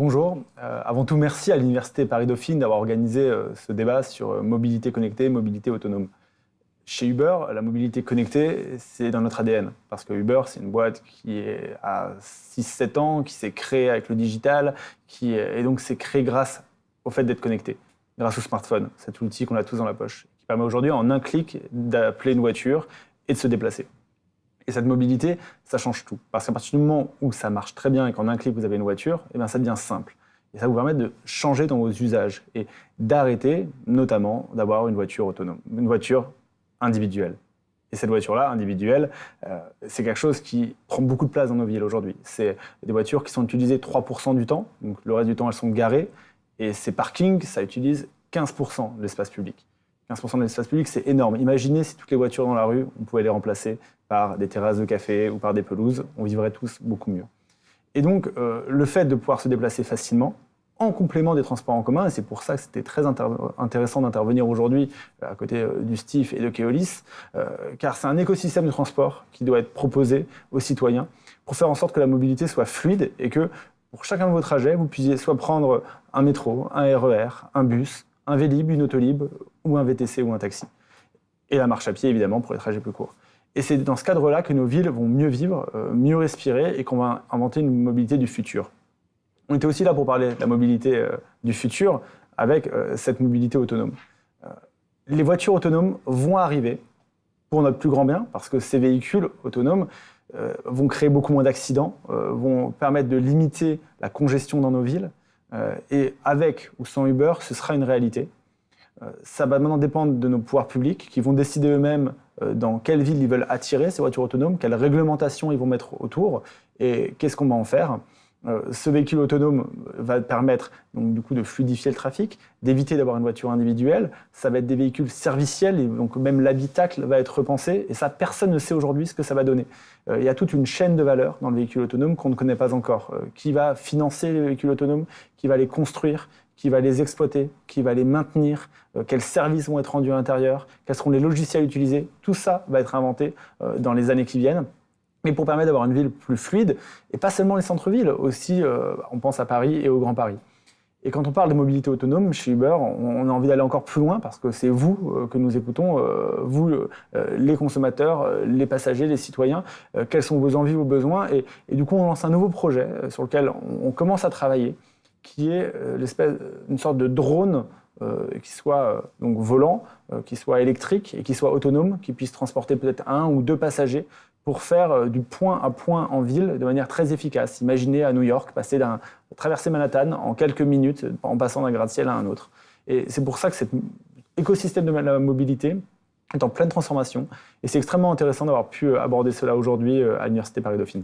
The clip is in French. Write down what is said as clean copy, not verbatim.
Bonjour. Avant tout, merci à l'Université Paris-Dauphine d'avoir organisé ce débat sur mobilité connectée, mobilité autonome. Chez Uber, la mobilité connectée, c'est dans notre ADN. Parce que Uber, c'est une boîte qui a 6-7 ans, qui s'est créée avec le digital, et donc s'est créée grâce au fait d'être connecté, grâce au smartphone, cet outil qu'on a tous dans la poche, qui permet aujourd'hui en un clic d'appeler une voiture et de se déplacer. Et cette mobilité, ça change tout. Parce qu'à partir du moment où ça marche très bien et qu'en un clic vous avez une voiture, eh bien ça devient simple. Et ça vous permet de changer dans vos usages et d'arrêter notamment d'avoir une voiture autonome, une voiture individuelle. Et cette voiture-là, individuelle, c'est quelque chose qui prend beaucoup de place dans nos villes aujourd'hui. C'est des voitures qui sont utilisées 3% du temps, donc le reste du temps elles sont garées, et ces parkings, ça utilise 15% de l'espace public. 15% de l'espace public, c'est énorme. Imaginez si toutes les voitures dans la rue, on pouvait les remplacer par des terrasses de café ou par des pelouses, on vivrait tous beaucoup mieux. Et donc, le fait de pouvoir se déplacer facilement, en complément des transports en commun, et c'est pour ça que c'était très intéressant d'intervenir aujourd'hui à côté du STIF et de Keolis, car c'est un écosystème de transport qui doit être proposé aux citoyens pour faire en sorte que la mobilité soit fluide et que pour chacun de vos trajets, vous puissiez soit prendre un métro, un RER, un bus, un Vélib, une Autolib, ou un VTC ou un taxi. Et la marche à pied, évidemment, pour les trajets plus courts. Et c'est dans ce cadre-là que nos villes vont mieux vivre, mieux respirer, et qu'on va inventer une mobilité du futur. On était aussi là pour parler de la mobilité du futur, avec cette mobilité autonome. Les voitures autonomes vont arriver pour notre plus grand bien, parce que ces véhicules autonomes vont créer beaucoup moins d'accidents, vont permettre de limiter la congestion dans nos villes, et avec ou sans Uber, ce sera une réalité. Ça va maintenant dépendre de nos pouvoirs publics qui vont décider eux-mêmes dans quelle ville ils veulent attirer ces voitures autonomes, quelles réglementations ils vont mettre autour et qu'est-ce qu'on va en faire. Ce véhicule autonome va permettre donc, du coup, de fluidifier le trafic, d'éviter d'avoir une voiture individuelle. Ça va être des véhicules serviciels, et donc même l'habitacle va être repensé. Et ça, personne ne sait aujourd'hui ce que ça va donner. Il y a toute une chaîne de valeur dans le véhicule autonome qu'on ne connaît pas encore. Qui va financer les véhicules autonomes, qui va les construire, qui va les exploiter, qui va les maintenir, quels services vont être rendus à l'intérieur, quels seront les logiciels utilisés. Tout ça va être inventé dans les années qui viennent. Mais pour permettre d'avoir une ville plus fluide, et pas seulement les centres-villes, aussi on pense à Paris et au Grand Paris. Et quand on parle de mobilité autonome, chez Uber, on a envie d'aller encore plus loin, parce que c'est vous que nous écoutons, vous, les consommateurs, les passagers, les citoyens, quelles sont vos envies, vos besoins. Et du coup, on lance un nouveau projet sur lequel on commence à travailler, qui est une sorte de drone qui soit donc volant, qui soit électrique et qui soit autonome, qui puisse transporter peut-être 1 ou 2 passagers pour faire du point à point en ville de manière très efficace. Imaginez à New York traverser Manhattan en quelques minutes en passant d'un gratte-ciel à un autre. Et c'est pour ça que cet écosystème de la mobilité est en pleine transformation. Et c'est extrêmement intéressant d'avoir pu aborder cela aujourd'hui à l'Université Paris-Dauphine.